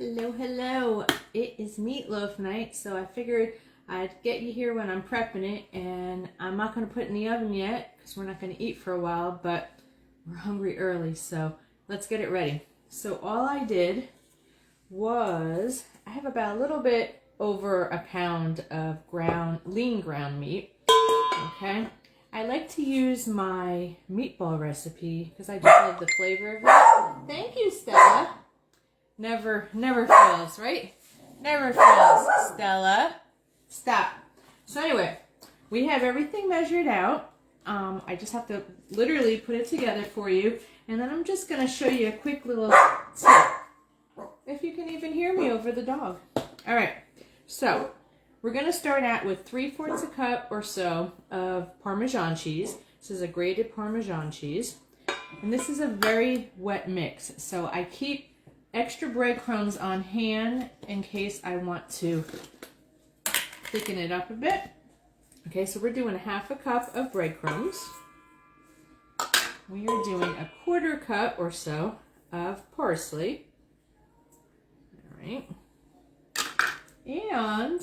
Hello, hello. It is meatloaf night, so I figured I'd get you here when I'm prepping it, and I'm not going to put it in the oven yet because we're not going to eat for a while, but we're hungry early, so let's get it ready. So all I did was, I have about a little bit over a pound of lean ground meat, okay? I like to use my meatball recipe because I just love the flavor of it. Thank you, Stella. Never fails, right? Never fails, Stella. Stop. So anyway, we have everything measured out. I just have to literally put it together for you. And then I'm just going to show you a quick little tip. If you can even hear me over the dog. All right. So we're going to start out with 3/4 cup or so of Parmesan cheese. This is a grated Parmesan cheese. And this is a very wet mix. So I keep extra breadcrumbs on hand in case I want to thicken it up a bit. Okay, so we're doing 1/2 cup of breadcrumbs. We are doing 1/4 cup or so of parsley. All right. And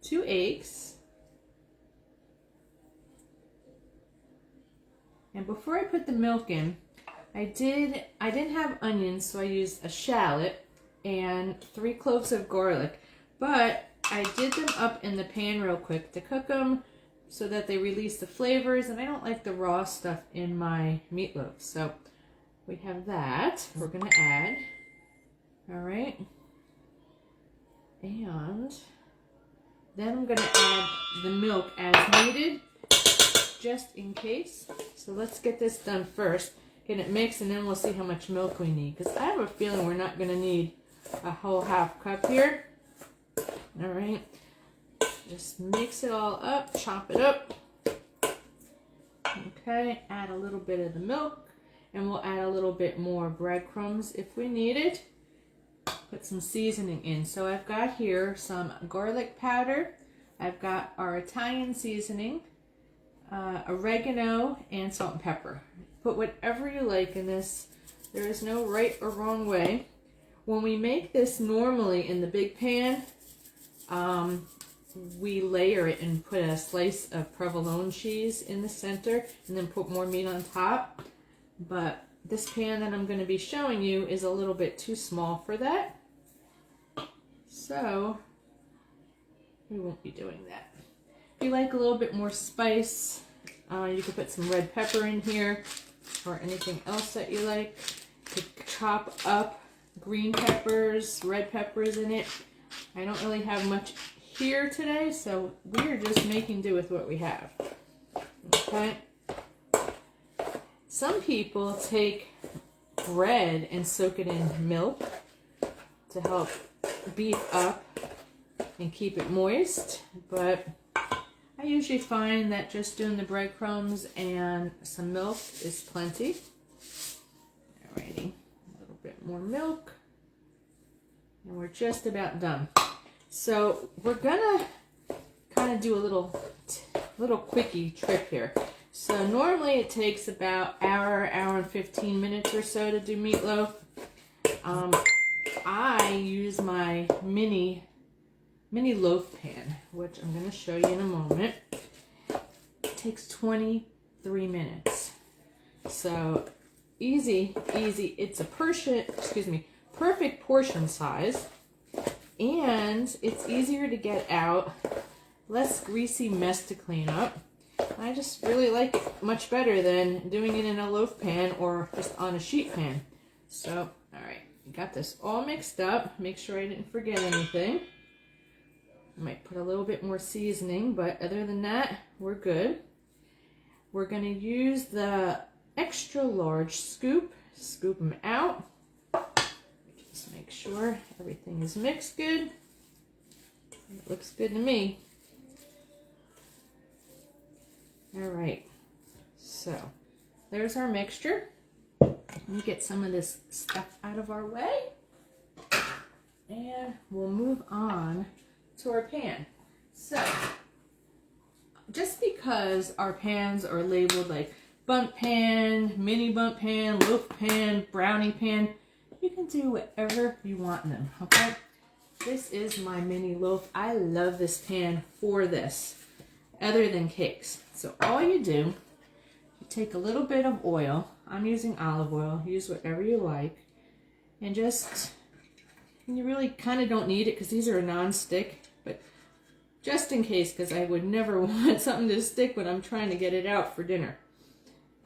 2 eggs. And before I put the milk in, I didn't have onions, so I used a shallot and 3 cloves of garlic. But I did them up in the pan real quick to cook them so that they release the flavors, and I don't like the raw stuff in my meatloaf. So we have that we're going to add. All right. And then I'm going to add the milk as needed, just in case. So let's get this done first. Get it mixed, and then we'll see how much milk we need. Because I have a feeling we're not going to need a whole 1/2 cup here. All right. Just mix it all up, chop it up. Okay, add a little bit of the milk, and we'll add a little bit more breadcrumbs if we need it. Put some seasoning in. So I've got here some garlic powder. I've got our Italian seasoning, oregano, and salt and pepper. Put whatever you like in this. There is no right or wrong way. When we make this normally in the big pan, we layer it and put a slice of provolone cheese in the center and then put more meat on top. But this pan that I'm going to be showing you is a little bit too small for that. So we won't be doing that. If you like a little bit more spice, you could put some red pepper in here or anything else that you like. You could chop up green peppers, red peppers in it. I don't really have much here today, so we're just making do with what we have. Okay. Some people take bread and soak it in milk to help beef up and keep it moist, but I usually find that just doing the breadcrumbs and some milk is plenty. Alrighty, a little bit more milk, and we're just about done. So we're gonna kind of do a little quickie trick here. So normally it takes about hour and 15 minutes or so to do meatloaf. I use my mini loaf pan, which I'm going to show you in a moment. It takes 23 minutes. So easy. It's a perfect portion size, and it's easier to get out, less greasy mess to clean up. I just really like it much better than doing it in a loaf pan or just on a sheet pan. So, all right, got this all mixed up. Make sure I didn't forget anything. I might put a little bit more seasoning, but other than that, we're good. We're going to use the extra large scoop. Scoop them out. Just make sure everything is mixed good. It looks good to me. All right, so there's our mixture. Let me get some of this stuff out of our way, and we'll move on to our pan. So just because our pans are labeled like bundt pan, mini bundt pan, loaf pan, brownie pan, You can do whatever you want in them, okay? This is my mini loaf. I love this pan for this, other than cakes. So all you do, you take a little bit of oil. I'm using olive oil. Use whatever you like. And just, you really kind of don't need it because these are a non-stick, but just in case, because I would never want something to stick when I'm trying to get it out for dinner.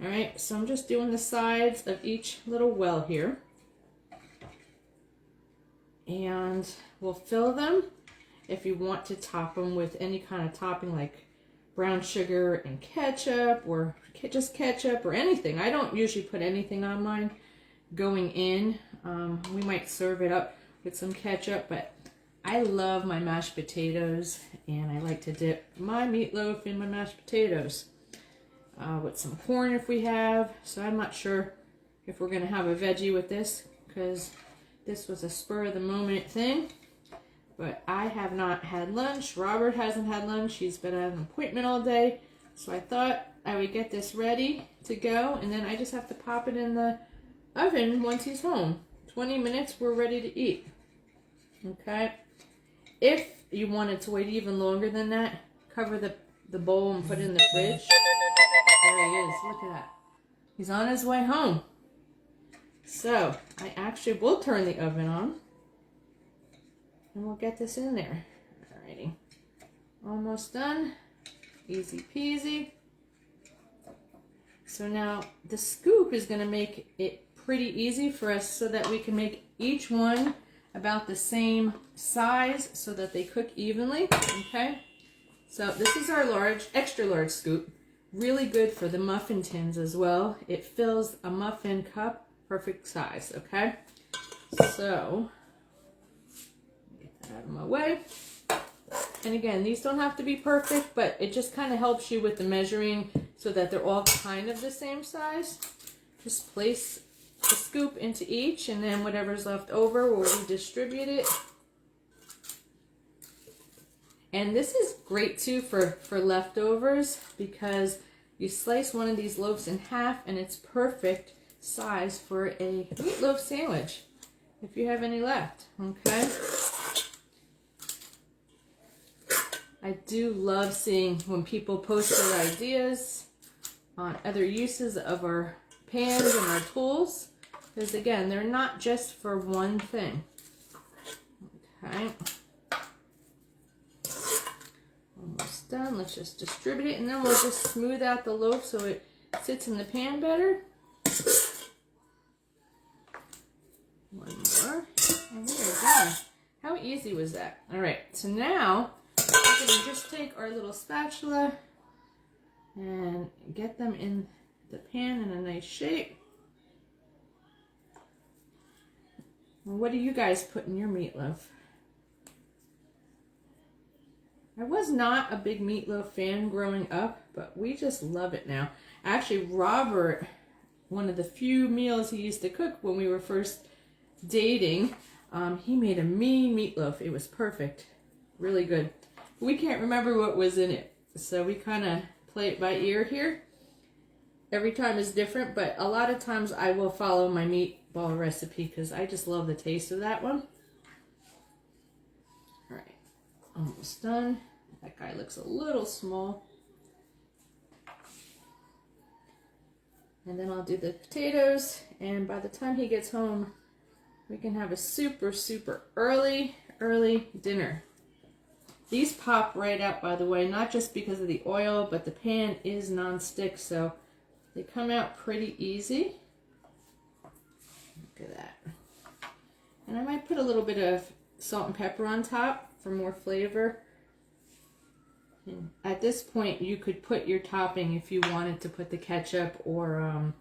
All right, so I'm just doing the sides of each little well here. And we'll fill them. If you want to top them with any kind of topping like brown sugar and ketchup, or just ketchup or anything. I don't usually put anything on mine going in. We might serve it up with some ketchup, but I love my mashed potatoes, and I like to dip my meatloaf in my mashed potatoes with some corn if we have. So I'm not sure if we're going to have a veggie with this, because this was a spur of the moment thing. But I have not had lunch. Robert hasn't had lunch. He's been at an appointment all day. So I thought I would get this ready to go, and then I just have to pop it in the oven once he's home. 20 minutes, we're ready to eat. Okay? If you wanted to wait even longer than that, cover the bowl and put it in the fridge. There he is. Look at that. He's on his way home. So I actually will turn the oven on, and we'll get this in there. Alrighty. Almost done. Easy peasy. So now the scoop is going to make it pretty easy for us so that we can make each one about the same size so that they cook evenly. Okay. So this is our large, extra large scoop. Really good for the muffin tins as well. It fills a muffin cup, perfect size. Okay. So get that out of my way. And again, these don't have to be perfect, but it just kind of helps you with the measuring so that they're all kind of the same size. Just place a scoop into each, and then whatever's left over, we'll redistribute it. And this is great too for leftovers, because you slice one of these loaves in half and it's perfect size for a meatloaf sandwich if you have any left. Okay. I do love seeing when people post their ideas on other uses of our pans and our tools, because again, they're not just for one thing. Okay. Almost done. Let's just distribute it, and then we'll just smooth out the loaf so it sits in the pan better. One more. And we are done. How easy was that? All right, so now we're going to just take our little spatula and get them in the pan in a nice shape. What do you guys put in your meatloaf? I was not a big meatloaf fan growing up, but we just love it now. Actually, Robert, one of the few meals he used to cook when we were first dating, he made a mean meatloaf. It was perfect. Really good. We can't remember what was in it, so we kind of play it by ear here. Every time is different, but a lot of times I will follow my meatball recipe because I just love the taste of that one. All right, almost done. That guy looks a little small. And then I'll do the potatoes, and by the time he gets home, we can have a super, super early dinner. These pop right out, by the way, not just because of the oil, but the pan is non-stick, so they come out pretty easy. Look at that. And I might put a little bit of salt and pepper on top for more flavor. And at this point, you could put your topping if you wanted to put the ketchup or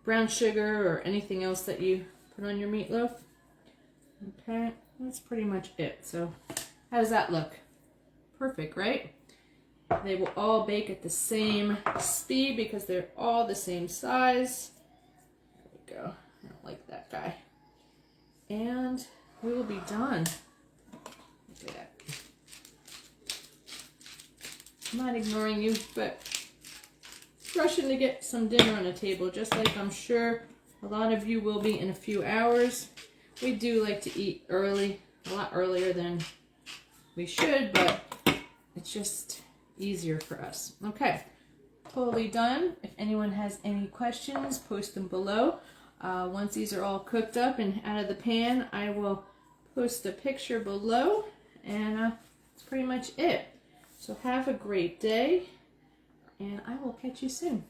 brown sugar or anything else that you put on your meatloaf. Okay, that's pretty much it. So how does that look? Perfect, right? They will all bake at the same speed because they're all the same size. There we go. I don't like that guy. And we will be done. Look at that. I'm not ignoring you, but rushing to get some dinner on the table, just like I'm sure a lot of you will be in a few hours. We do like to eat early, a lot earlier than we should, but it's just easier for us. Okay, totally done. If anyone has any questions, post them below. Once these are all cooked up and out of the pan, I will post a picture below, and that's pretty much it. So have a great day, and I will catch you soon.